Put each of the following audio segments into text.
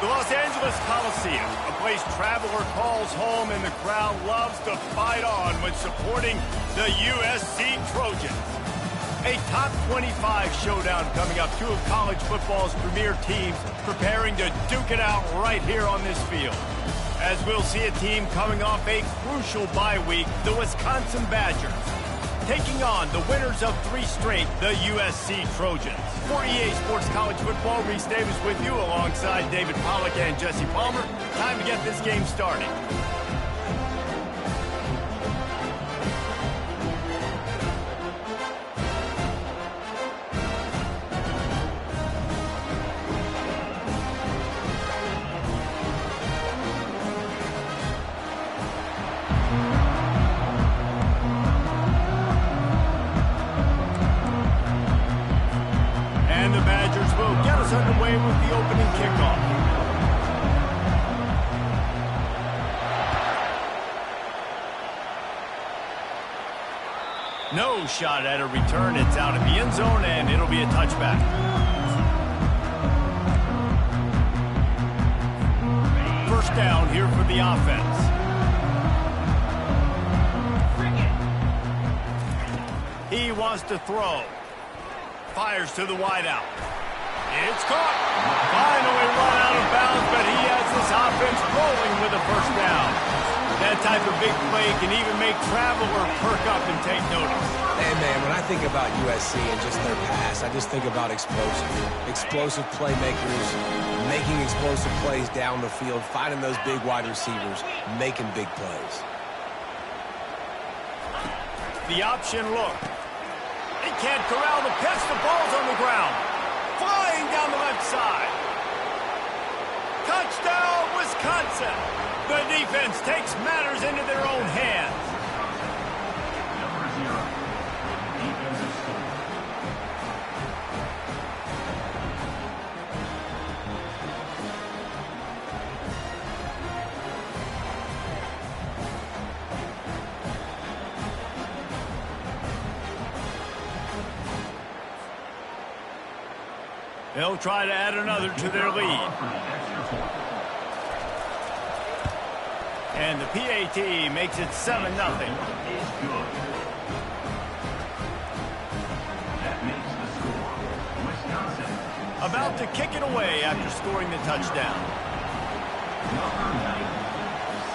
The Los Angeles Coliseum, a place traveler calls home and the crowd loves to fight on when supporting the USC Trojans. A top 25 showdown coming up. Two of college football's premier teams preparing to duke it out right here on this field. As we'll see a team coming off a crucial bye week, the Wisconsin Badgers, taking on the winners of 3 straight, the USC Trojans. For EA Sports College Football, Reese Davis with you alongside David Pollack and Jesse Palmer. Time to get this game started. Underway with the opening kickoff. No shot at a return. It's out of the end zone, and it'll be a touchback. First down here for the offense. He wants to throw. Fires to the wideout. It's caught. Finally run out of bounds, but he has this offense rolling with a first down. That type of big play can even make Traveler perk up and take notice. Hey, man, when I think about USC and just their pass, I just think about explosive playmakers, making explosive plays down the field, finding those big wide receivers, making big plays. The option look. He can't corral the pitch. The ball's on the ground. Flying down the left side. Touchdown, Wisconsin. The defense takes matters into their own hands. Number 0, defensive score. They'll try to add another to their lead. And the PAT makes it 7-0. About to kick it away after scoring the touchdown. Number 9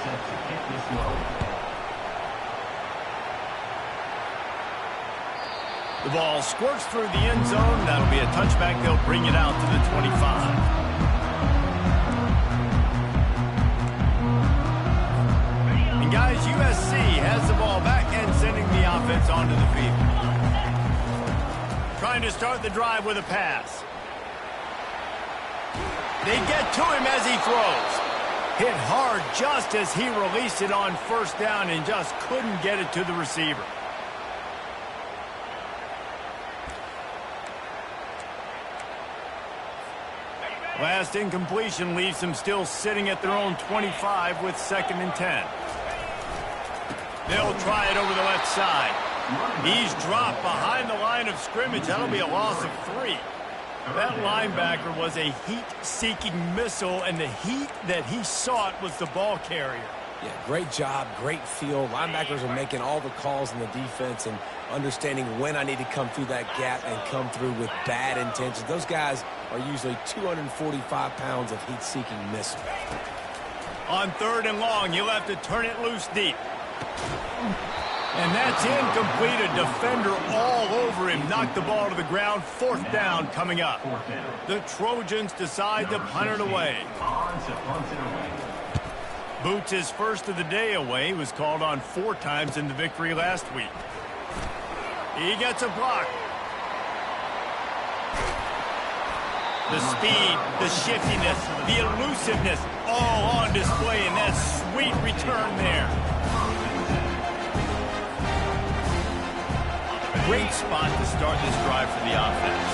set to kick this low. The ball squirts through the end zone. That'll be a touchback. They'll bring it out to the 25. And guys, USC has the ball back and sending the offense onto the field. Trying to start the drive with a pass. They get to him as he throws. Hit hard just as he released it on first down and just couldn't get it to the receiver. Last incompletion leaves them still sitting at their own 25 with 2nd and 10. They'll try it over the left side. He's dropped behind the line of scrimmage. That'll be a loss of 3. That linebacker was a heat-seeking missile, and the heat that he sought was the ball carrier. Yeah, great job, great feel. Linebackers are making all the calls in the defense and understanding when I need to come through that gap and come through with bad intentions. Those guys are usually 245 pounds of heat-seeking missile. On 3rd and long, you'll have to turn it loose deep. And that's incomplete. A defender all over him. Knocked the ball to the ground. 4th down coming up. The Trojans decide to punt it away. Boots his first of the day away. He was called on 4 times in the victory last week. He gets a block. The speed, the shiftiness, the elusiveness, all on display in that sweet return there. Great spot to start this drive for the offense.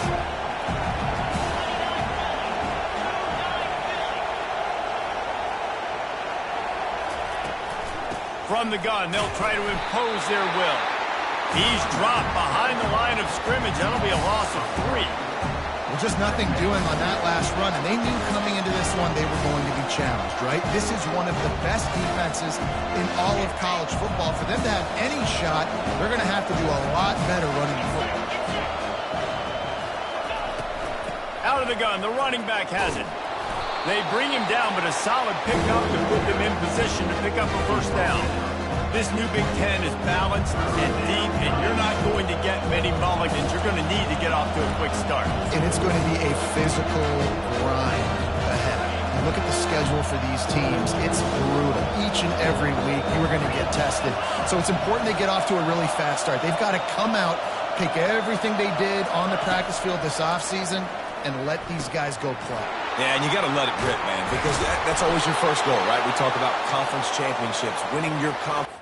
From the gun, they'll try to impose their will. He's dropped behind the line of scrimmage. That'll be a loss of 3. Well, just nothing doing on that last run, and they knew coming into this one they were going to be challenged, right? This is one of the best defenses in all of college football. For them to have any shot, they're going to have to do a lot better running the football. Out of the gun, the running back has it. They bring him down, but a solid pickup to put them in position to pick up a first down. This new Big Ten is balanced and deep, and you're not going to get many mulligans. You're going to need to get off to a quick start. And it's going to be a physical grind ahead. You look at the schedule for these teams, it's brutal. Each and every week, you are going to get tested. So it's important they get off to a really fast start. They've got to come out, take everything they did on the practice field this offseason, and let these guys go play. Yeah, and you got to let it rip, man, because that's always your first goal, right? We talk about conference championships, winning your conference.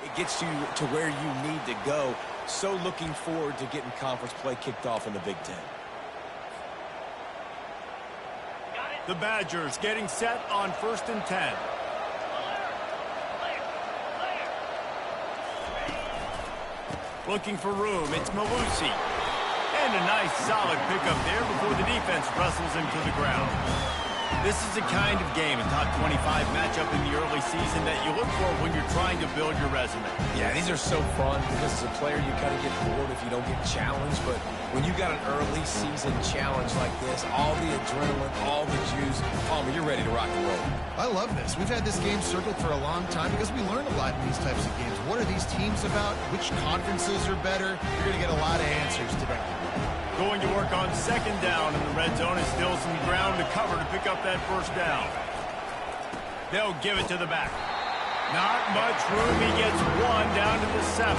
It gets you to where you need to go. So looking forward to getting conference play kicked off in the Big Ten. The Badgers getting set on 1st and 10. Looking for room, it's Malusi. And a nice solid pickup there before the defense wrestles him to the ground. This is the kind of game, a top 25 matchup in the early season that you look for when you're trying to build your resume. Yeah, these are so fun because as a player you kind of get bored if you don't get challenged, but when you got an early season challenge like this, all the adrenaline, all the juice, Palmer, you're ready to rock and roll. I love this. We've had this game circled for a long time because we learn a lot in these types of games. What are these teams about? Which conferences are better? You're going to get a lot of answers today. Going to work on 2nd down in the red zone is still some ground to cover to pick up that first down. They'll give it to the back. Not much room. He gets one down to the 7.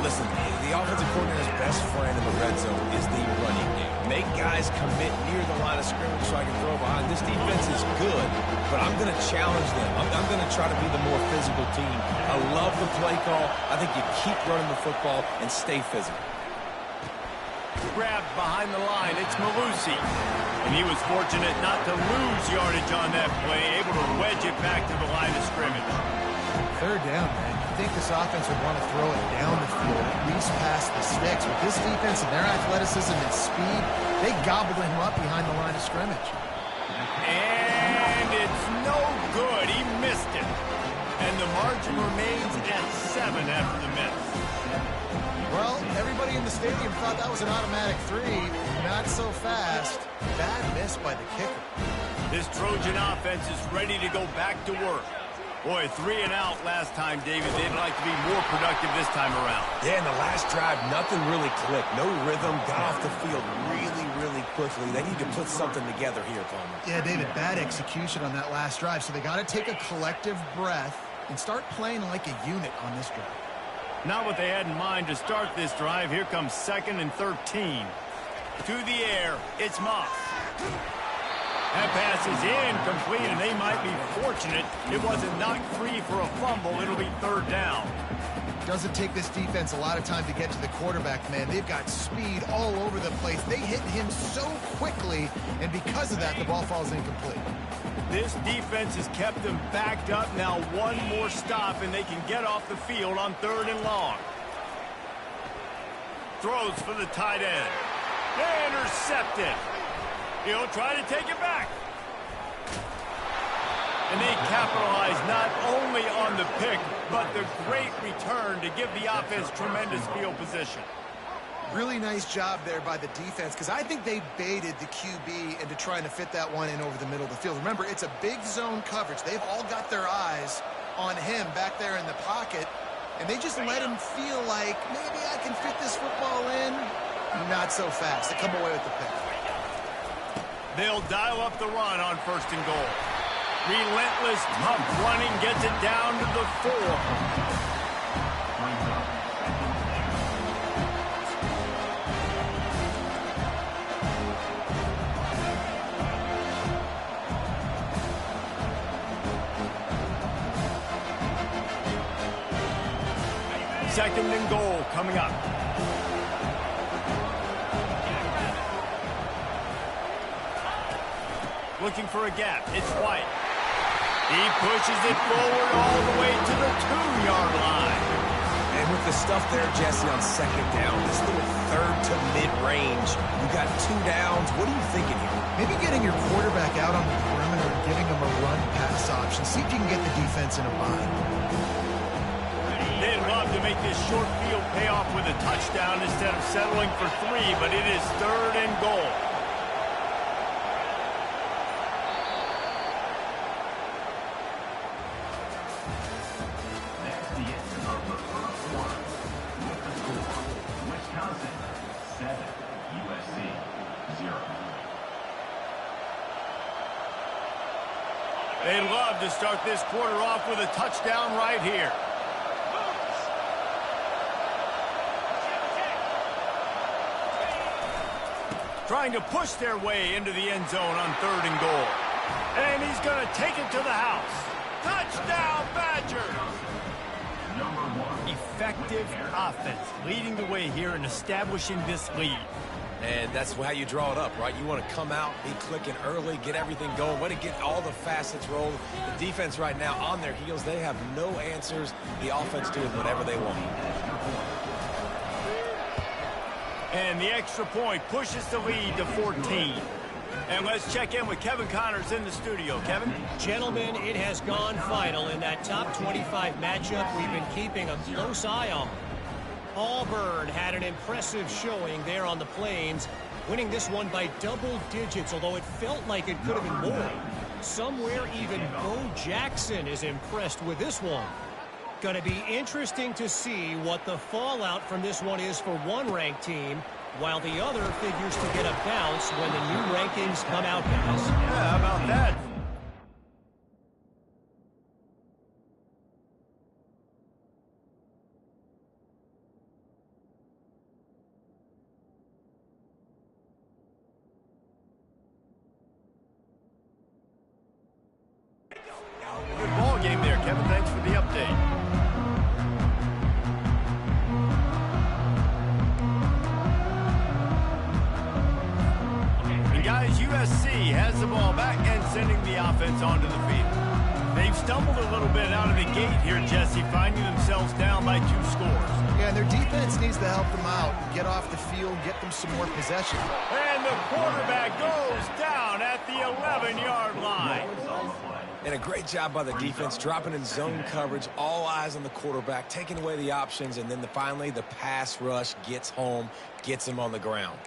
Listen, the offensive coordinator's best friend in the red zone is the running game. Make guys commit near the line of scrimmage so I can throw behind. This defense is good, but I'm going to challenge them. I'm going to try to be the more physical team. I love the play call. I think you keep running the football and stay physical. Grabbed behind the line, it's Malusi. And he was fortunate not to lose yardage on that play, able to wedge it back to the line of scrimmage. 3rd down, man. You think this offense would want to throw it down the field, at least past the sticks. With this defense and their athleticism and speed, they gobbled him up behind the line of scrimmage. And it's no good. He missed it. And the margin remains at 7 after the miss. Well, everybody in the stadium thought that was an automatic 3. Not so fast. Bad miss by the kicker. This Trojan offense is ready to go back to work. Boy, 3 and out last time, David. They'd like to be more productive this time around. Yeah, in the last drive, nothing really clicked. No rhythm, got off the field really quickly. They need to put something together here, Palmer. Yeah, David, bad execution on that last drive. So they got to take a collective breath and start playing like a unit on this drive. Not what they had in mind to start this drive. Here comes 2nd and 13. To the air, it's Moss. That pass is incomplete, and they might be fortunate it wasn't knocked free for a fumble. It'll be 3rd down. Doesn't take this defense a lot of time to get to the quarterback, man. They've got speed all over the place. They hit him so quickly, and because of that, the ball falls incomplete. This defense has kept them backed up. Now one more stop, and they can get off the field on 3rd and long. Throws for the tight end. Intercepted. He'll try to take it back. And they capitalize not only on the pick, but the great return to give the offense tremendous field position. Really nice job there by the defense, because I think they baited the QB into trying to fit that one in over the middle of the field. Remember, it's a big zone coverage. They've all got their eyes on him back there in the pocket, and they just let him feel like, maybe I can fit this football in. Not so fast. They come away with the pick. They'll dial up the run on 1st and goal. Relentless, tough running gets it down to the 4. Second and goal coming up. Looking for a gap. It's White. He pushes it forward all the way to the 2-yard line. And with the stuff there, Jesse, on 2nd down, this little 3rd to mid-range, you got 2 downs. What are you thinking here? Maybe getting your quarterback out on the perimeter and giving him a run-pass option. See if you can get the defense in a bind. They'd love to make this short field pay off with a touchdown instead of settling for 3, but it is 3rd and goal. That's the end of the first quarter. With the score, Wisconsin 7, USC 0. They'd love to start this quarter off with a touchdown right here. Trying to push their way into the end zone on 3rd and goal. And he's going to take it to the house. Touchdown, Badgers! Effective offense, leading the way here and establishing this lead. And that's how you draw it up, right? You want to come out, be clicking early, get everything going, want to get all the facets rolled. The defense right now on their heels, they have no answers. The offense doing whatever they want. And the extra point pushes the lead to 14. And let's check in with Kevin Connors in the studio. Kevin? Gentlemen, it has gone final in that top 25 matchup we've been keeping a close eye on. Auburn had an impressive showing there on the Plains, winning this one by double digits, although it felt like it could have been more. Somewhere even Bo Jackson is impressed with this one. Going to be interesting to see what the fallout from this one is for one ranked team, while the other figures to get a bounce when the new rankings come out, guys. Yeah, how about that? Good ball game there, Kevin. Thanks for the update. And guys, USC has the ball back and sending the offense onto the field. They've stumbled a little bit out of the gate here, Jesse, finding themselves down by 2 scores. Yeah, and their defense needs to help them out, get off the field, get them some more possession. And the quarterback goes down at the 11-yard line. And a great job by the defense, dropping in zone coverage, all eyes on the quarterback, taking away the options, and then finally the pass rush gets home, gets him on the ground.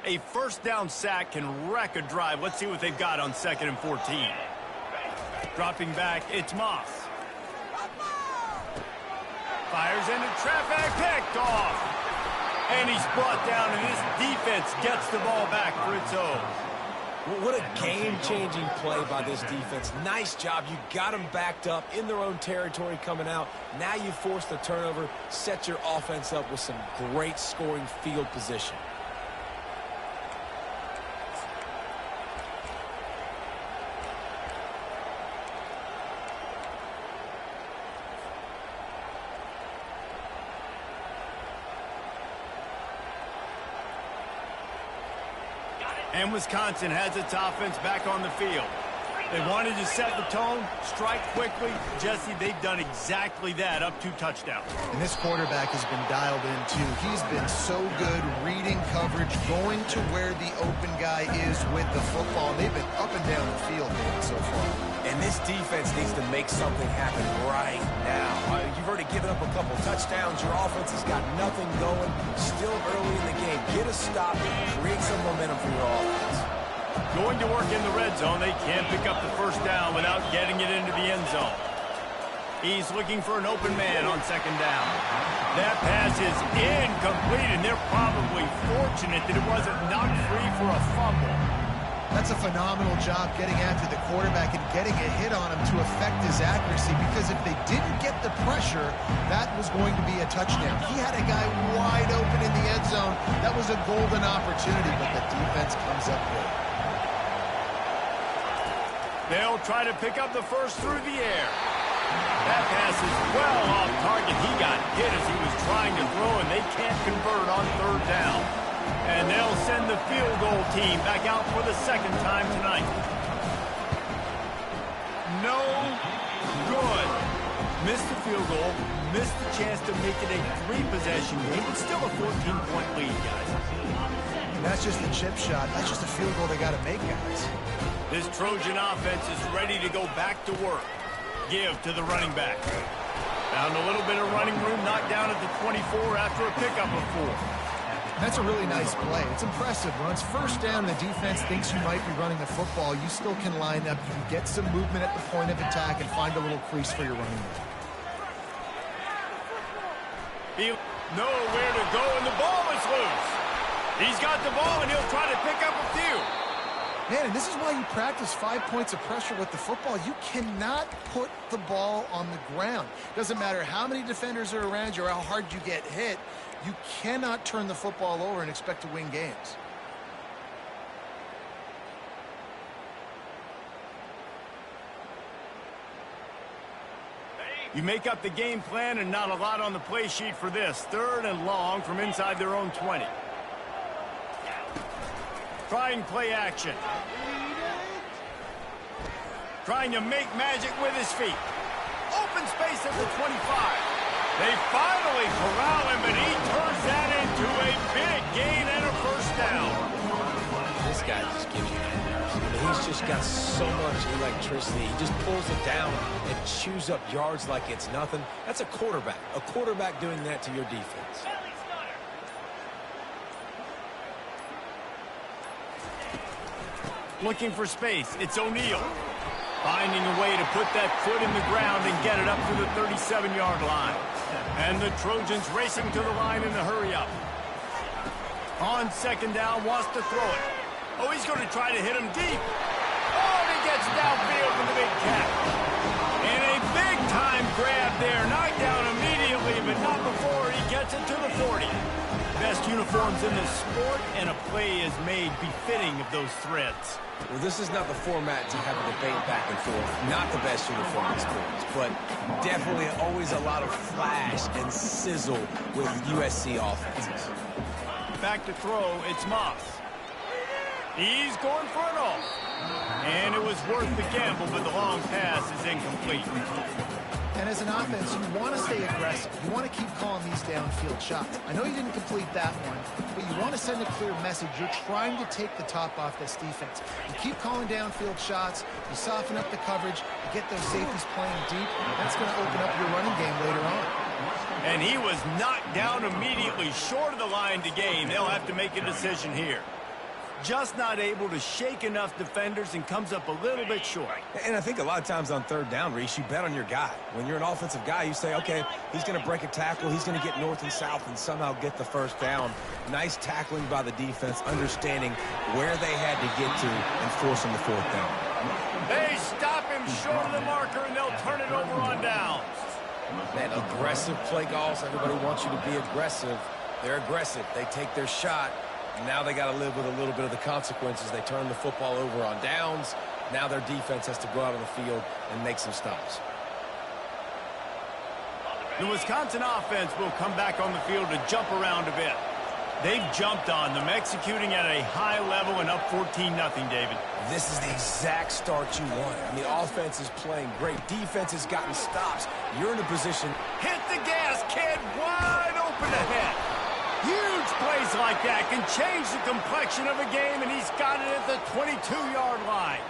A first down sack can wreck a drive. Let's see what they've got on 2nd and 14. Dropping back, it's Moss. Fires into traffic, picked off. And he's brought down, and this defense gets the ball back for its own. What a game-changing play by this defense. Nice job. You got them backed up in their own territory coming out. Now you force the turnover, set your offense up with some great scoring field position. And Wisconsin has its offense back on the field. They wanted to set the tone, strike quickly. Jesse, they've done exactly that, up 2 touchdowns. And this quarterback has been dialed in, too. He's been so good reading coverage, going to where the open guy is with the football. And they've been up and down the field so far. And this defense needs to make something happen right now. You've already given up a couple touchdowns. Your offense has got nothing going. Still early in the game. Get a stop. Create some momentum for your offense. Going to work in the red zone. They can't pick up the first down without getting it into the end zone. He's looking for an open man on second down. That pass is incomplete, and they're probably fortunate that it wasn't knocked free for a fumble. That's a phenomenal job getting after the quarterback and getting a hit on him to affect his accuracy, because if they didn't get the pressure, that was going to be a touchdown. He had a guy wide open in the end zone. That was a golden opportunity, but the defense comes up big. They'll try to pick up the first through the air. That pass is well off target. He got hit as he was trying to throw, and they can't convert on third down. And they'll send the field goal team back out for the second time tonight. No good. Missed the field goal, missed the chance to make it a 3-possession game, but still a 14-point lead, guys. That's just a chip shot. That's just a field goal they got to make, guys. This Trojan offense is ready to go back to work. Give to the running back. Found a little bit of running room, knocked down at the 24 after a pickup of 4. That's a really nice play. It's impressive. When it's first down and the defense thinks you might be running the football, you still can line up. You can get some movement at the point of attack and find a little crease for your running back. He nowhere to go, and the ball is loose. He's got the ball, and he'll try to pick up a few. Man, and this is why you practice 5 points of pressure with the football. You cannot put the ball on the ground. Doesn't matter how many defenders are around you or how hard you get hit. You cannot turn the football over and expect to win games. You make up the game plan, and not a lot on the play sheet for this. 3rd and long from inside their own 20. Trying play action. Trying to make magic with his feet. Open space at the 25. They finally corral him, but he turns that into a big gain and a first down. This guy just gives you nightmares. I mean, he's just got so much electricity. He just pulls it down and chews up yards like it's nothing. That's a quarterback. A quarterback doing that to your defense. Looking for space. It's O'Neal. Finding a way to put that foot in the ground and get it up to the 37-yard line. And the Trojans racing to the line in a hurry up. On second down, wants to throw it. Oh, he's going to try to hit him deep. Oh, and he gets downfield from the big cat. And a big-time grab there. Knocked down immediately, but not before he gets it to the 40. Best uniforms in the sport, and a play is made befitting of those threads. Well, this is not the format to have a debate back and forth. Not the best uniform in sports, but definitely always a lot of flash and sizzle with USC offenses. Back to throw, it's Moss. He's going for it all. And it was worth the gamble, but the long pass is incomplete. And as an offense, you want to stay aggressive. You want to keep calling these downfield shots. I know you didn't complete that one, but you want to send a clear message. You're trying to take the top off this defense. You keep calling downfield shots. You soften up the coverage. You get those safeties playing deep. That's going to open up your running game later on. And he was knocked down immediately short of the line to gain. They'll have to make a decision here. Just not able to shake enough defenders and comes up a little bit short. And I think a lot of times on third down, Reese, you bet on your guy. When you're an offensive guy, you say, okay, he's going to break a tackle, he's going to get north and south and somehow get the first down. Nice tackling by the defense, understanding where they had to get to and forcing the fourth down. They stop him short of the marker, and they'll turn it over on downs. That aggressive play calls, everybody wants you to be aggressive. They're aggressive. They take their shot. Now they got to live with a little bit of the consequences. They turn the football over on downs. Now their defense has to go out on the field and make some stops. The Wisconsin offense will come back on the field to jump around a bit. They've jumped on them, executing at a high level and up 14-0, David. This is the exact start you want. I mean, the offense is playing great. Defense has gotten stops. You're in a position. Hit the gas, kid. Wide open ahead. Huge plays like that can change the complexion of a game, and he's got it at the 22-yard line.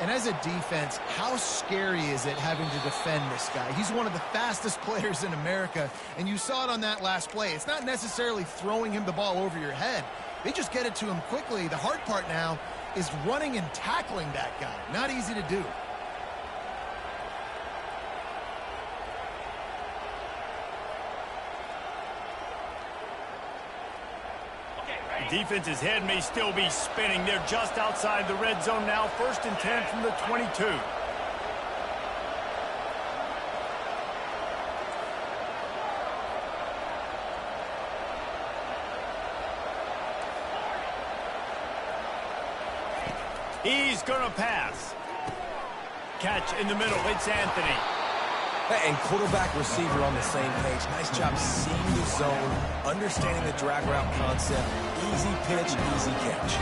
And as a defense, how scary is it having to defend this guy? He's one of the fastest players in America, and you saw it on that last play. It's not necessarily throwing him the ball over your head. They just get it to him quickly. The hard part now is running and tackling that guy. Not easy to do. defense's head may still be spinning. They're just outside the red zone now. 1st and 10 from the 22. He's going to pass. Catch in the middle. It's Anthony. And quarterback receiver on the same page. Nice job seeing the zone, understanding the drag route concept. Easy pitch, easy catch.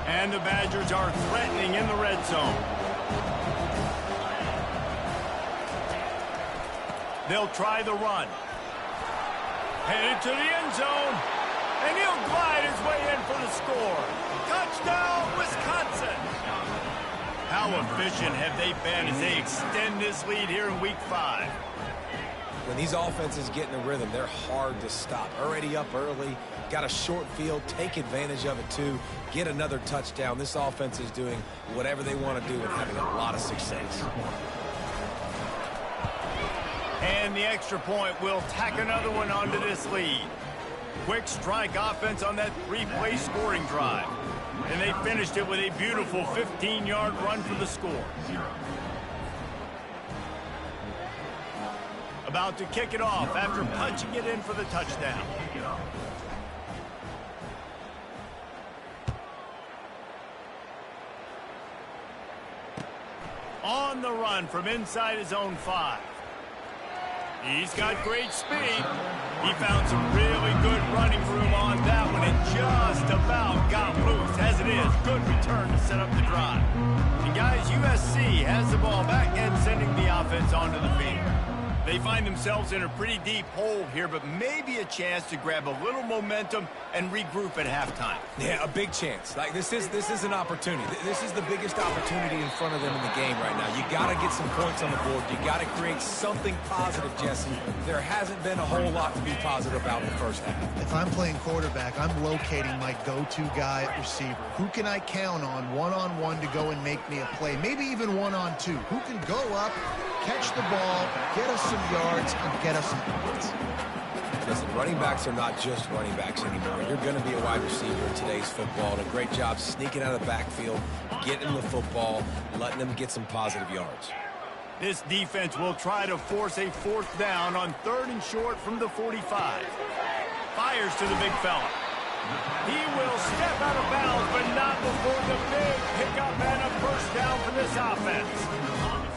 And the Badgers are threatening in the red zone. They'll try the run. Headed to the end zone. And he'll glide his way in for the score. Touchdown, Wisconsin. How efficient have they been as they extend this lead here in Week 5? When these offenses get in a rhythm, they're hard to stop. Already up early, got a short field, take advantage of it too, get another touchdown. This offense is doing whatever they want to do and having a lot of success. And the extra point will tack another one onto this lead. Quick strike offense on that 3-play scoring drive. And they finished it with a beautiful 15-yard run for the score. About to kick it off after punching it in for the touchdown. On the run from inside his own 5. He's got great speed. He found some really good running room on that one and just about got loose. As it is, good return to set up the drive. And guys, USC has the ball back and sending the offense onto the field. They find themselves in a pretty deep hole here, but maybe a chance to grab a little momentum and regroup at halftime. Yeah, a big chance. Like this is an opportunity. This is the biggest opportunity in front of them in the game right now. You got to get some points on the board. You got to create something positive, Jesse. There hasn't been a whole lot to be positive about in the first half. If I'm playing quarterback, I'm locating my go-to guy at receiver. Who can I count on one-on-one to go and make me a play? Maybe even one-on-two. Who can go up, catch the ball, get us some yards, and get us some points? Listen, running backs are not just running backs anymore. You're going to be a wide receiver in today's football. And a great job sneaking out of the backfield, getting the football, letting them get some positive yards. This defense will try to force a 4th down on 3rd and short from the 45. Fires to the big fella. He will step out of bounds, but not before the big pickup and a 1st down for this offense.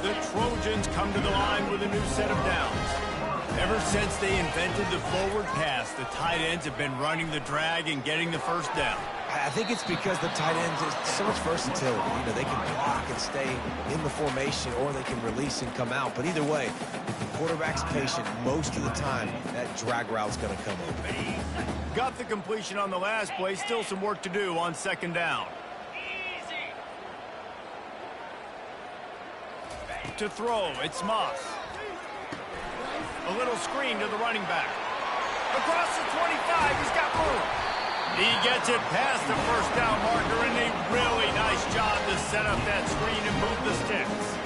The Trojans come to the line with a new set of downs. Ever since they invented the forward pass, the tight ends have been running the drag and getting the 1st down. I think it's because the tight ends is so much versatility. You know, they can block and stay in the formation, or they can release and come out. But either way, if the quarterback's patient, most of the time, that drag route's going to come open. Got the completion on the last play. Still some work to do on 2nd down. To throw, it's Moss. A little screen to the running back. Across the 25, he's got room. He gets it past the 1st down marker, and a really nice job to set up that screen and move the sticks.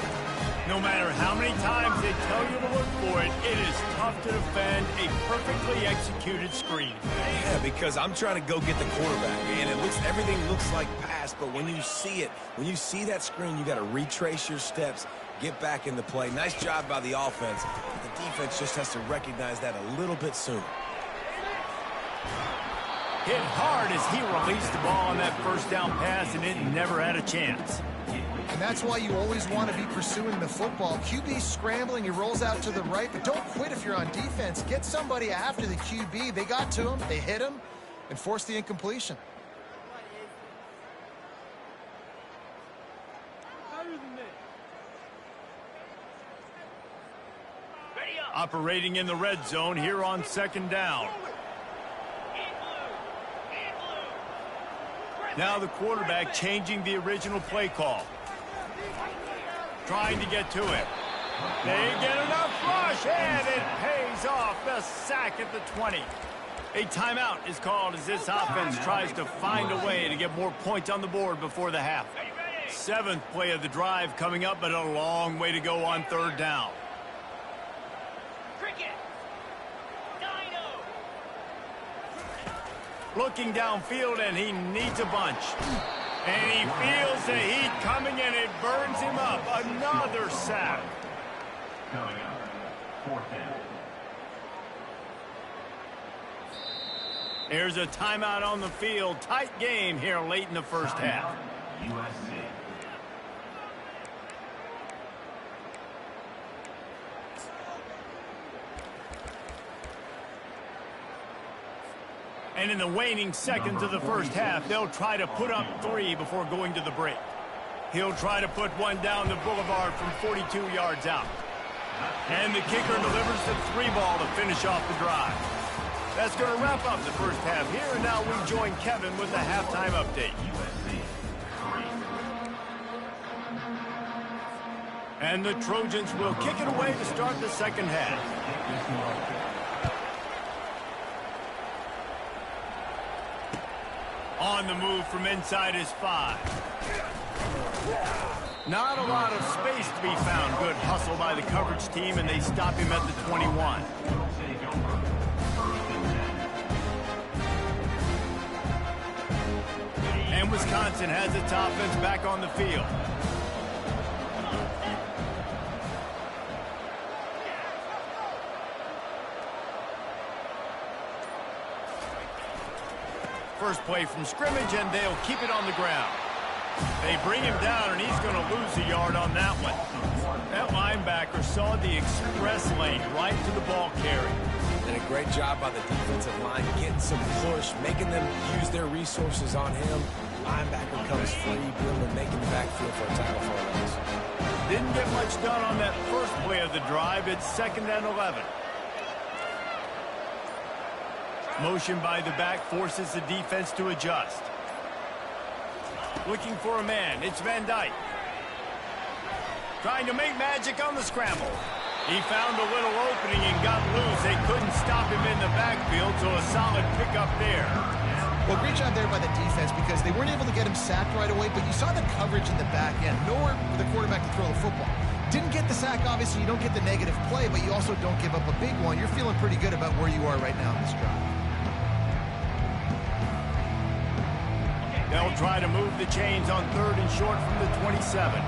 No matter how many times they tell you to look for it, it is tough to defend a perfectly executed screen. Yeah, because I'm trying to go get the quarterback, and everything looks like pass, but when you see it, when you see that screen, you got to retrace your steps, get back in the play. Nice job by the offense. The defense just has to recognize that a little bit sooner. Hit hard as he released the ball on that 1st down pass, and it never had a chance. And that's why you always want to be pursuing the football. QB's scrambling, he rolls out to the right, but don't quit if you're on defense. Get somebody after the QB. They got to him, they hit him, and forced the incompletion. Operating in the red zone here on 2nd down. Now the quarterback changing the original play call. Trying to get to it. They get enough rush, and it pays off. The sack at the 20. A timeout is called as this offense tries to find a way to get more points on the board before the half. Seventh play of the drive coming up, but a long way to go on third down. Looking downfield, and he needs a bunch. And he feels the heat coming, and it burns him up. Another sack. Coming up, fourth down. Here's a timeout on the field. Tight game here late in the first half. USC. And in the waning seconds of the first half, they'll try to put up 3 before going to the break. He'll try to put one down the boulevard from 42 yards out. And the kicker delivers the 3 ball to finish off the drive. That's going to wrap up the first half here, and now we join Kevin with the halftime update. And the Trojans will kick it away to start the second half. On the move from inside his 5. Not a lot of space to be found. Good hustle by the coverage team, and they stop him at the 21. And Wisconsin has its offense back on the field. First play from scrimmage, and they'll keep it on the ground. They bring him down, and he's going to lose a yard on that one. That linebacker saw the express lane right to the ball carrier. And a great job by the defensive line, getting some push, making them use their resources on him. Linebacker comes free, boom, and making the backfield for a tackle for a loss. Didn't get much done on that first play of the drive. It's 2nd and 11. Motion by the back forces the defense to adjust. Looking for a man. It's Van Dyke. Trying to make magic on the scramble. He found a little opening and got loose. They couldn't stop him in the backfield, so a solid pickup there. Well, great job there by the defense because they weren't able to get him sacked right away, but you saw the coverage in the back end. Nowhere for the quarterback to throw the football. Didn't get the sack, obviously. You don't get the negative play, but you also don't give up a big one. You're feeling pretty good about where you are right now in this drive. They'll try to move the chains on 3rd and short from the 27.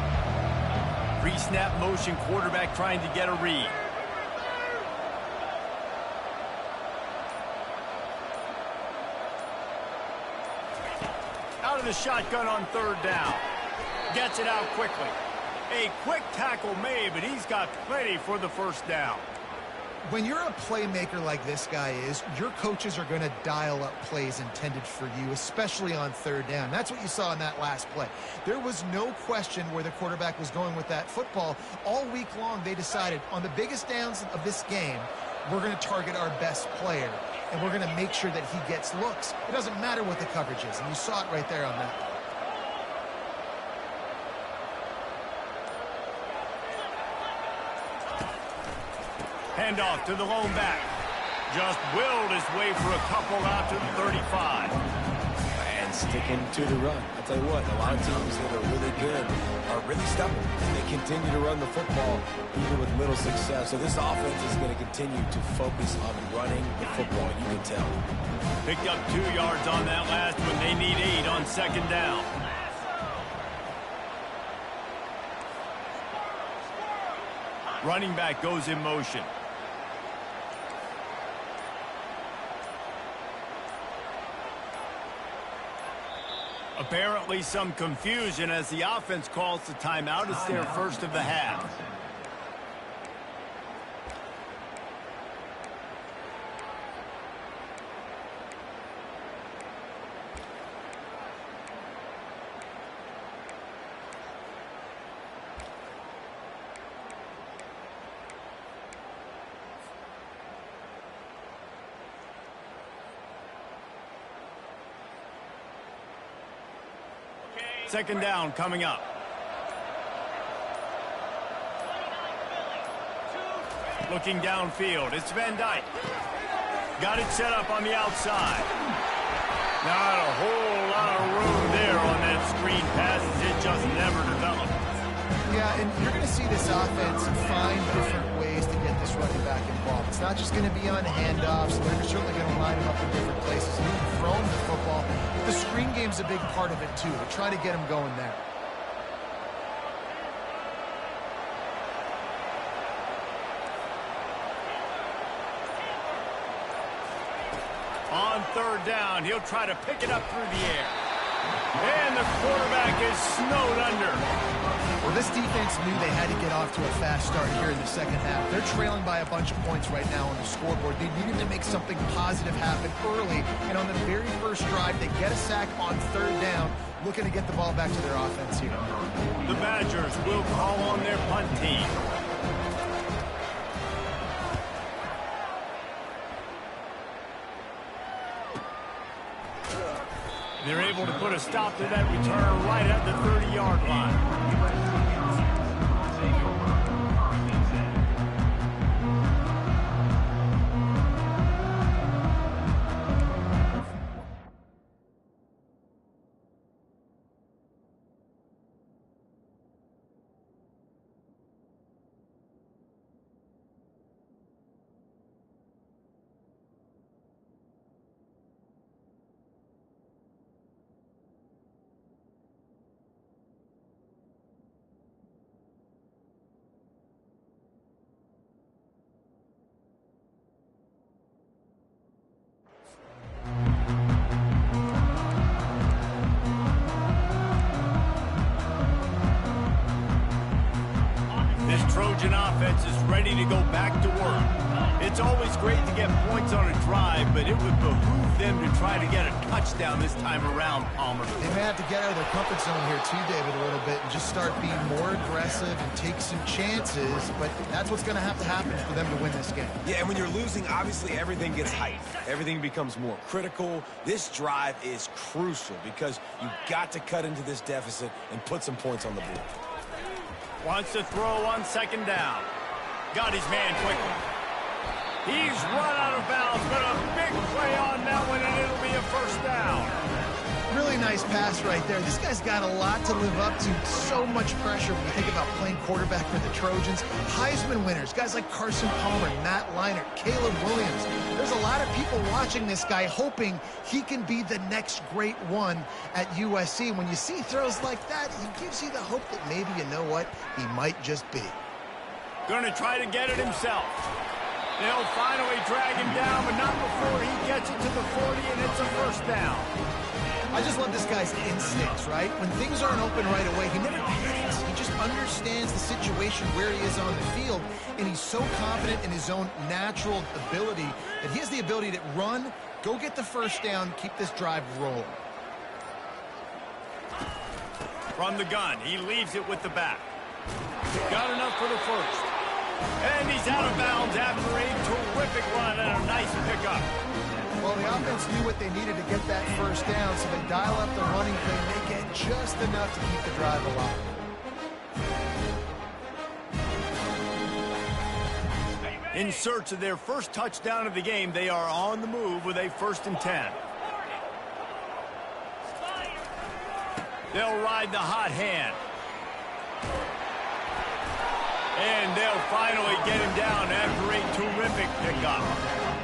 Pre-snap motion, quarterback trying to get a read. Out of the shotgun on 3rd down. Gets it out quickly. A quick tackle made, but he's got plenty for the first down. When you're a playmaker like this guy is, your coaches are going to dial up plays intended for you, especially on 3rd down. That's what you saw in that last play. There was no question where the quarterback was going with that football. All week long, they decided on the biggest downs of this game, we're going to target our best player, and we're going to make sure that he gets looks. It doesn't matter what the coverage is, and you saw it right there on that. Handoff to the lone back. Just willed his way for a couple out to the 35. And sticking to the run. I'll tell you what, a lot of teams that are really good are really stubborn, and they continue to run the football even with little success. So this offense is going to continue to focus on running the football, you can tell. Picked up 2 yards on that last one. They need 8 on 2nd down. Running back goes in motion. Apparently some confusion as the offense calls the timeout. It's their first of the half. Second down coming up. Looking downfield. It's Van Dyke. Got it set up on the outside. Not a whole lot of room there on that screen pass as it just never developed. Yeah, and you're going to see this offense find different ways to get this running back involved. It's not just going to be on handoffs. They're certainly going to line him up in different places and even throw him the football. But the screen game's a big part of it, too. They try to get him going there. On third down, he'll try to pick it up through the air. And the quarterback is snowed under. Well, this defense knew they had to get off to a fast start here in the second half. They're trailing by a bunch of points right now on the scoreboard. They needed to make something positive happen early. And on the very first drive, they get a sack on third down, looking to get the ball back to their offense here. The Badgers will call on their punt team. They're able to put a stop to that return right at the 30-yard line. Trojan offense is ready to go back to work. It's always great to get points on a drive, but it would behoove them to try to get a touchdown this time around, Palmer. They may have to get out of their comfort zone here too, David, a little bit and just start being more aggressive and take some chances, but that's what's going to have to happen for them to win this game. Yeah, and when you're losing, obviously everything gets hyped. Everything becomes more critical. This drive is crucial because you've got to cut into this deficit and put some points on the board. Wants to throw on second down. Got his man quickly. He's run out of bounds, but a big play on that one, and it'll be a first down. Really nice pass right there. This guy's got a lot to live up to. So much pressure when you think about playing quarterback for the Trojans. Heisman winners, guys like Carson Palmer, Matt Leinart, Caleb Williams. There's a lot of people watching this guy hoping he can be the next great one at USC. When you see throws like that, he gives you the hope that maybe, you know what, he might just be. Going to try to get it himself. They'll finally drag him down, but not before he gets it to the 40, and it's a first down. I just love this guy's instincts, right? When things aren't open right away, he never panics. He just understands the situation where he is on the field, and he's so confident in his own natural ability that he has the ability to run, go get the first down, keep this drive rolling. From the gun, he leaves it with the back. Got enough for the first. And he's out of bounds after a terrific run and a nice pickup. Well, the offense knew what they needed to get that first down, so they dial up the running play and they get just enough to keep the drive alive. In search of their first touchdown of the game, they are on the move with a 1st and 10. They'll ride the hot hand. And they'll finally get him down after a terrific pickup.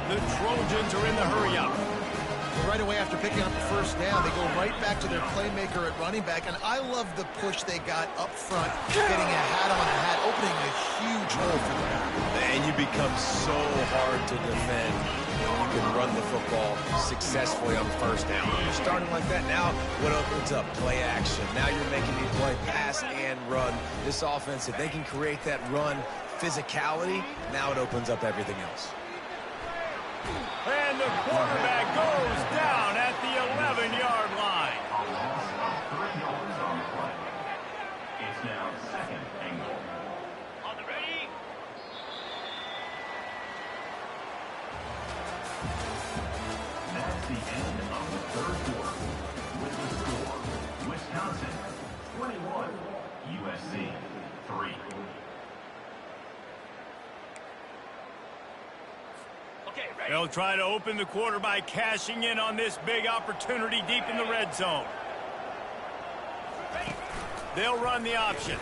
The Trojans are in the hurry-up. Well, right away after picking up the first down, they go right back to their playmaker at running back. And I love the push they got up front, getting a hat on a hat, opening a huge hole for the back. And you become so hard to defend. You can run the football successfully on first down. When you're starting like that, now what opens up? Play action. Now you're making me play pass and run. This offense, if they can create that run physicality, now it opens up everything else. And the quarterback goes down at the 11-yard line. A loss of 3 yards on the play. It's now 2nd and goal. On the ready. That's the end of the 3rd quarter. With the score, Wisconsin 21, USC 3. Okay, ready. They'll They'll try to open the quarter by cashing in on this big opportunity deep in the red zone. They'll run the option.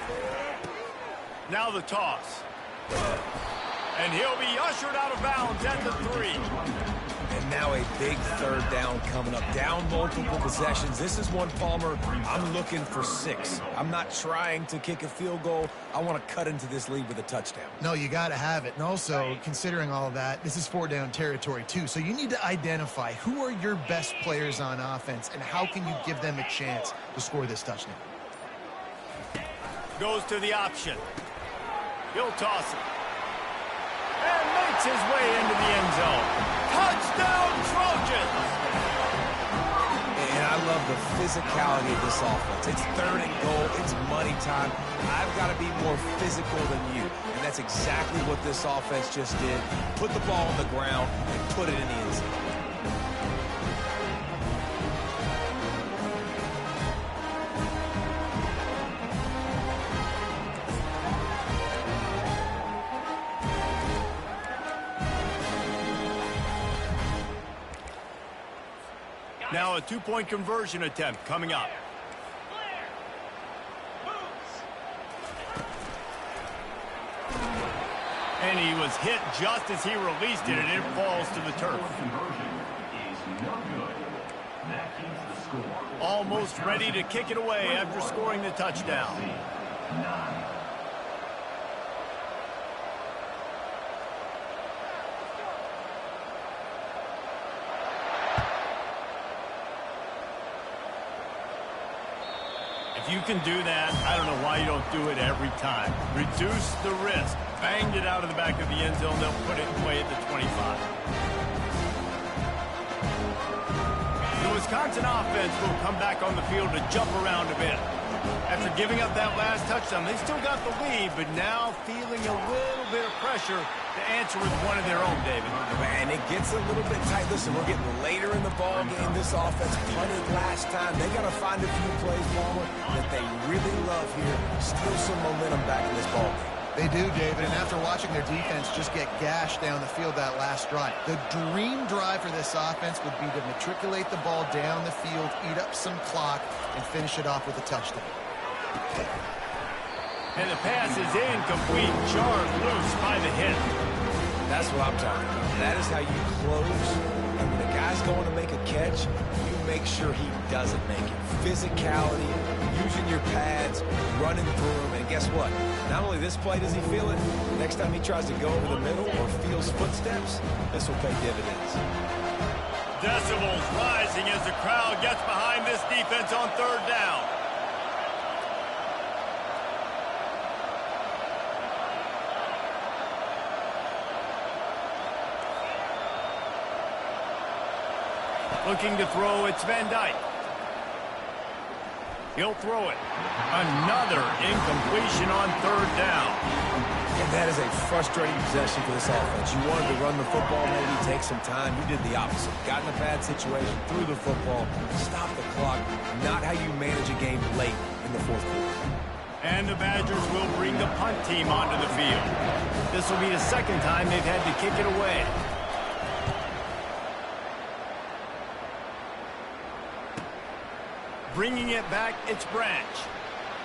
Now the toss. And he'll be ushered out of bounds at the 3. And now a big third down coming up. Down multiple possessions. This is one, Palmer, I'm looking for 6. I'm not trying to kick a field goal. I want to cut into this lead with a touchdown. No, you got to have it. And also, considering all of that, this is 4-down territory, too. So you need to identify who are your best players on offense and how can you give them a chance to score this touchdown. Goes to the option. He'll toss it. And makes his way into the end zone. Touchdown, Trojans! And I love the physicality of this offense. It's 3rd and goal. It's money time. I've got to be more physical than you. And that's exactly what this offense just did. Put the ball on the ground and put it in the end zone. Now a 2-point conversion attempt coming up. And he was hit just as he released it, and it falls to the turf. Almost ready to kick it away after scoring the touchdown. If you can do that, I don't know why you don't do it every time. Reduce the risk. Banged it out of the back of the end zone. They'll put it away at the 25. The Wisconsin offense will come back on the field to jump around a bit. After giving up that last touchdown, they still got the lead, but now feeling a little bit of pressure to answer with one of their own, David. And it gets a little bit tight. Listen, we're getting later in the ball game. This offense punted last time. They got to find a few plays, Palmer, that they really love here. Steal some momentum back in this ball game. They do, David, and after watching their defense just get gashed down the field that last drive, the dream drive for this offense would be to matriculate the ball down the field, eat up some clock, and finish it off with a touchdown. And the pass is incomplete, jarred loose by the hit. That's what I'm talking about. That is how you close. And when the guy's going to make a catch, you make sure he doesn't make it. Physicality, using your pads, running through him. And guess what? Not only this play does he feel it, next time he tries to go over the middle or feels footsteps, this will pay dividends. Decibels rising as the crowd gets behind this defense on 3rd down. Looking to throw, it's Van Dyke. He'll throw it. Another incompletion on 3rd down. And that is a frustrating possession for this offense. You wanted to run the football, maybe take some time. You did the opposite. Got in a bad situation, threw the football, stopped the clock. Not how you manage a game late in the 4th quarter. And the Badgers will bring the punt team onto the field. This will be the 2nd time they've had to kick it away. Bringing it back, it's Branch.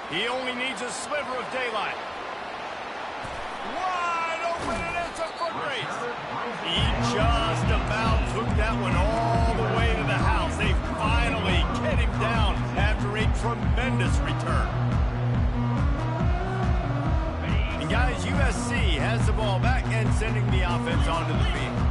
He only needs a sliver of daylight. Wide open, and it's a foot race. He just about took that one all the way to the house. They finally get him down after a tremendous return. And guys, USC has the ball back and sending the offense onto the field.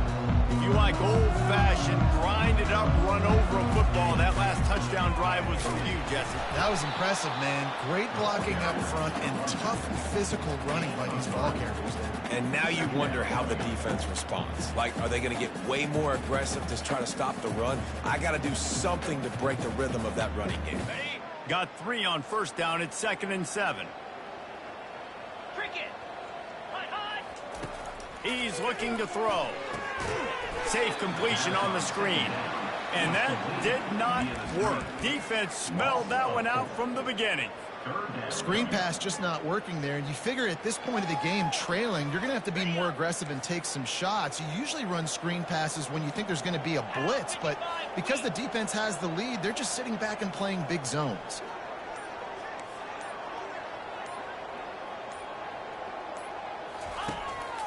If you like old-fashioned, grind-it-up, run-over a football, that last touchdown drive was for you, Jesse. That was impressive, man. Great blocking up front and tough physical running by these ball carriers. And now you wonder how the defense responds. Like, are they going to get way more aggressive to try to stop the run? I got to do something to break the rhythm of that running game. Got 3 on 1st down. It's 2nd and 7. He's looking to throw. Safe completion on the screen. And that did not work. Defense smelled that one out from the beginning. Screen pass just not working there, and you figure at this point of the game, trailing, you're going to have to be more aggressive and take some shots. You usually run screen passes when you think there's going to be a blitz, but because the defense has the lead, they're just sitting back and playing big zones.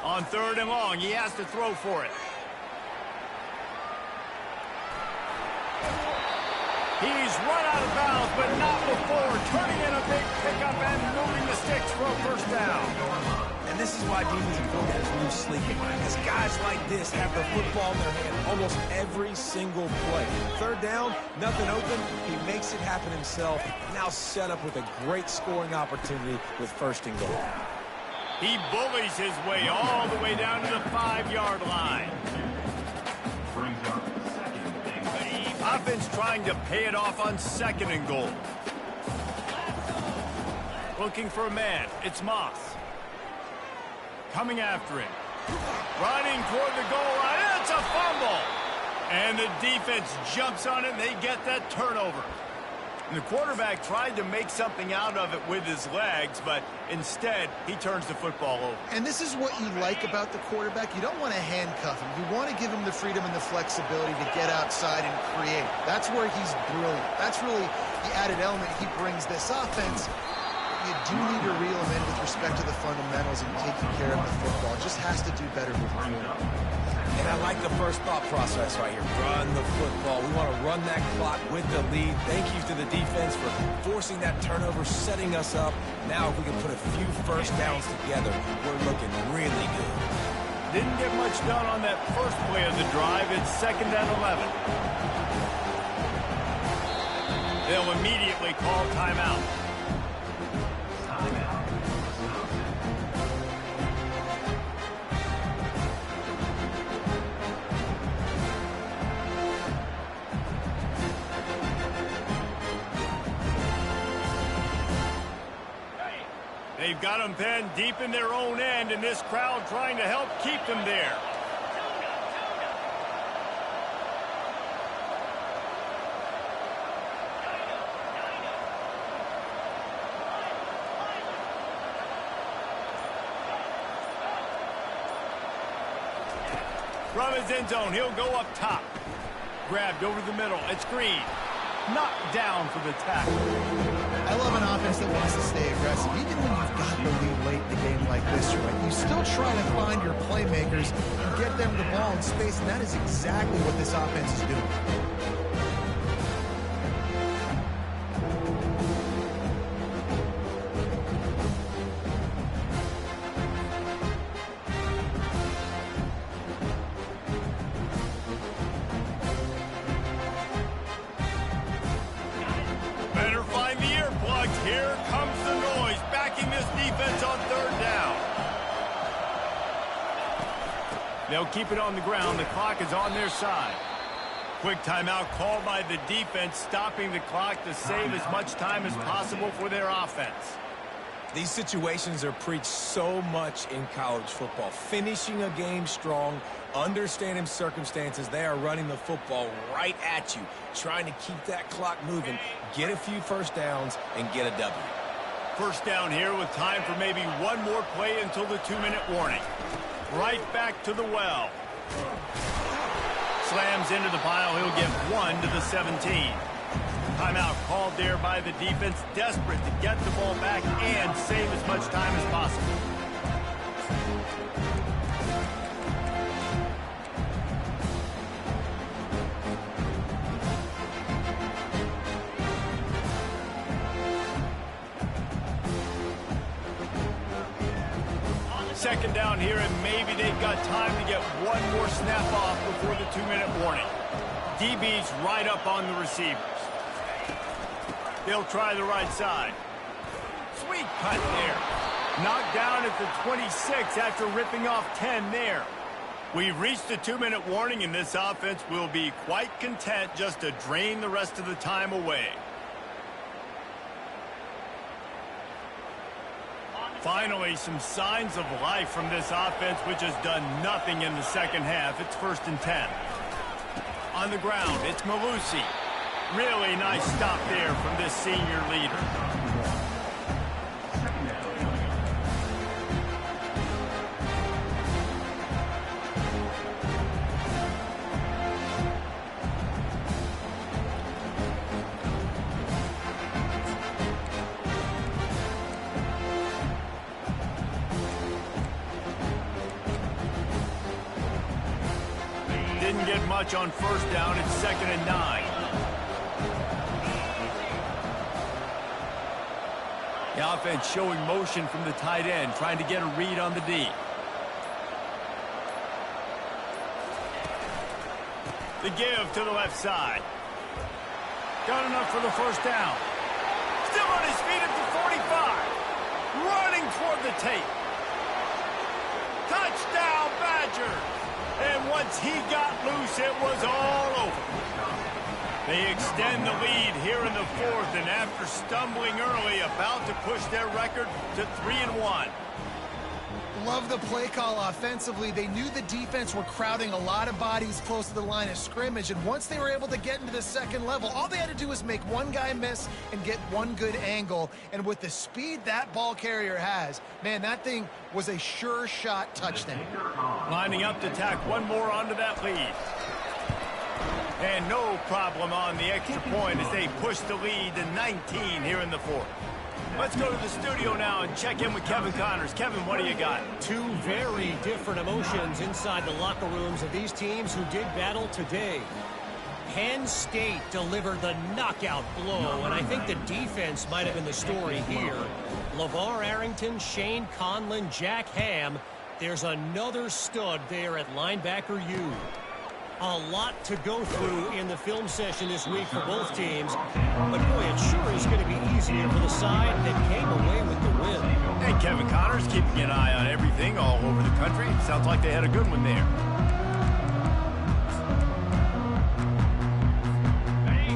On 3rd and long, he has to throw for it. He's run out of bounds, but not before turning in a big pickup and moving the sticks for a first down. And this is why defensive coordinators lose sleep, because guys like this have the football in their hand almost every single play. 3rd down, nothing open, he makes it happen himself, now set up with a great scoring opportunity with 1st and goal. He bullies his way all the way down to the 5-yard line. Offense trying to pay it off on 2nd and goal. Looking for a man. It's Moss. Coming after him. Running toward the goal line. It's a fumble. And the defense jumps on it, and they get that turnover. And the quarterback tried to make something out of it with his legs, but instead, he turns the football over. And this is what you like about the quarterback. You don't want to handcuff him. You want to give him the freedom and the flexibility to get outside and create. That's where he's brilliant. That's really the added element he brings this offense. You do need to reel him in with respect to the fundamentals and taking care of the football. Just has to do better with him. And I like the first thought process right here. Run the football. We want to run that clock with the lead. Thank you to the defense for forcing that turnover, setting us up. Now if we can put a few first downs together, we're looking really good. Didn't get much done on that first play of the drive. It's 2nd and 11. They'll immediately call timeout. They've got them pinned deep in their own end, and this crowd trying to help keep them there. From his end zone, he'll go up top. Grabbed over the middle. It's Green. Knocked down for the tackle. I love an offense that wants to stay aggressive. Even when you've got the lead late in the game like this, right, you still try to find your playmakers and get them the ball in space, and that is exactly what this offense is doing. Here comes the noise, backing this defense on 3rd down. They'll keep it on the ground. The clock is on their side. Quick timeout called by the defense, stopping the clock to save as much time as possible for their offense. These situations are preached so much in college football. Finishing a game strong, understanding circumstances. They are running the football right at you, trying to keep that clock moving, get a few first downs, and get a W. First down here with time for maybe one more play until the 2-minute warning. Right back to the well. Slams into the pile. He'll get 1 to the 17. Timeout called there by the defense, desperate to get the ball back and save as much time as possible. Second down here, and maybe they've got time to get one more snap off before the 2-minute warning. DB's right up on the receivers. They'll try the right side. Sweet cut there. Knocked down at the 26 after ripping off 10 there. We've reached the 2-minute warning, and this offense will be quite content just to drain the rest of the time away. Finally, some signs of life from this offense, which has done nothing in the second half. It's 1st and 10. On the ground, it's Malusi. Really nice stop there from this senior leader. Didn't get much on first down. It's 2nd and 9. The offense showing motion from the tight end, trying to get a read on the D. The give to the left side. Got enough for the first down. Still on his feet at the 45. Running toward the tape. Touchdown, Badgers! And once he got loose, it was all over. They extend the lead here in the 4th, and after stumbling early, about to push their record to 3-1. Love the play call offensively. They knew the defense were crowding a lot of bodies close to the line of scrimmage, and once they were able to get into the second level, all they had to do was make one guy miss and get one good angle. And with the speed that ball carrier has, man, that thing was a sure shot touchdown. Lining up to tack one more onto that lead. And no problem on the extra point as they push the lead to 19 here in the 4th. Let's go to the studio now and check in with Kevin Connors. Kevin, what do you got? Two very different emotions inside the locker rooms of these teams who did battle today. Penn State delivered the knockout blow, and I think the defense might have been the story here. LeVar Arrington, Shane Conlon, Jack Ham. There's another stud there at linebacker U. A lot to go through in the film session this week for both teams. But boy, it sure is going to be easier for the side that came away with the win. And Kevin Connors keeping an eye on everything all over the country. Sounds like they had a good one there.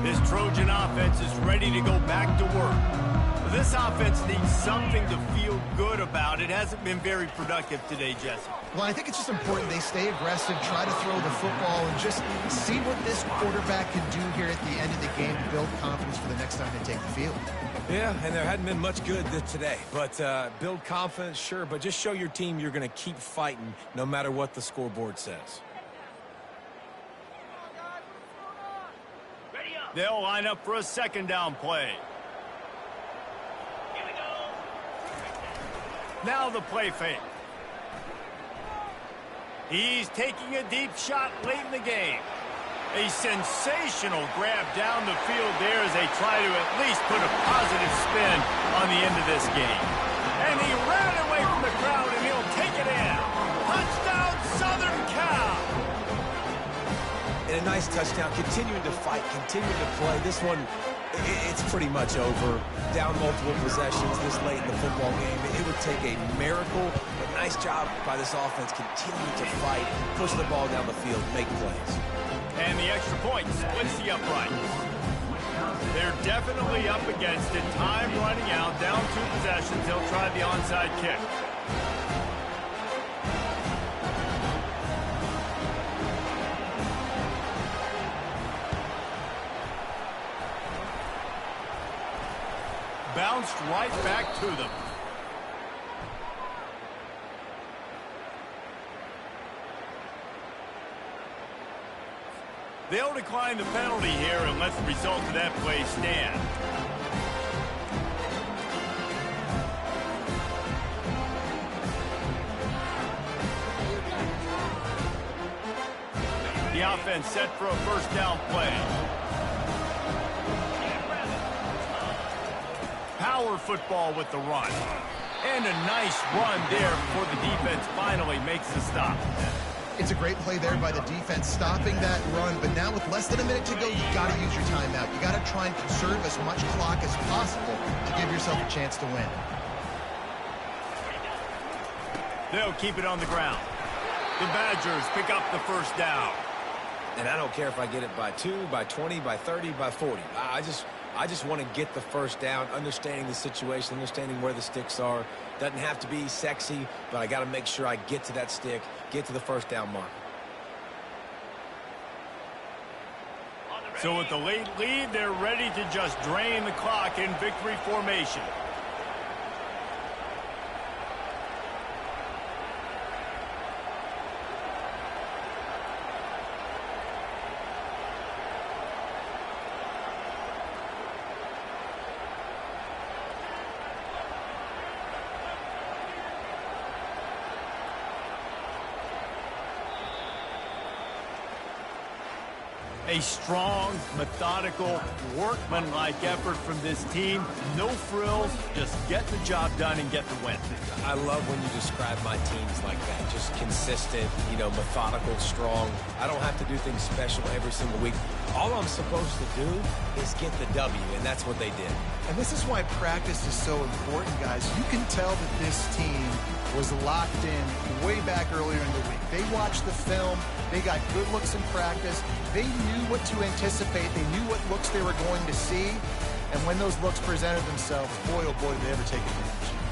This Trojan offense is ready to go back to work. This offense needs something to feel good about. It hasn't been very productive today, Jesse. Well, I think it's just important they stay aggressive, try to throw the football, and just see what this quarterback can do here at the end of the game to build confidence for the next time they take the field. Yeah, and there hadn't been much good today. But build confidence, sure, but just show your team you're going to keep fighting no matter what the scoreboard says. They'll line up for a 2nd down play. Now the play fake. He's taking a deep shot late in the game. A sensational grab down the field there as they try to at least put a positive spin on the end of this game. And he ran away from the crowd, and he'll take it in. Touchdown, Southern Cal! And a nice touchdown, continuing to fight, continuing to play. This one, it's pretty much over. Down multiple possessions this late in the football game. It would take a miracle, but nice job by this offense continuing to fight, push the ball down the field, make plays. And the extra point splits the uprights. They're definitely up against it. Time running out, down 2 possessions. They'll try the onside kick. Bounced right back to them. They'll decline the penalty here and let the result of that play stand. The offense set for a 1st down play. Power football with the run. And a nice run there before the defense finally makes the stop. It's a great play there by the defense, stopping that run. But now with less than a minute to go, you've got to use your timeout. You've got to try and conserve as much clock as possible to give yourself a chance to win. They'll keep it on the ground. The Badgers pick up the 1st down. And I don't care if I get it by 2, by 20, by 30, by 40. I just want to get the 1st down, understanding the situation, understanding where the sticks are. Doesn't have to be sexy, but I got to make sure I get to that stick, get to the 1st down mark. So with the late lead, they're ready to just drain the clock in victory formation. A strong, methodical, workmanlike effort from this team. No frills, just get the job done and get the win. I love when you describe my teams like that. Just consistent, methodical, strong. I don't have to do things special every single week. All I'm supposed to do is get the W, and that's what they did. And this is why practice is so important, guys. You can tell that this team was locked in way back earlier in the week. They watched the film. They got good looks in practice. They knew what to anticipate. They knew what looks they were going to see. And when those looks presented themselves, boy, oh boy, did they ever take advantage.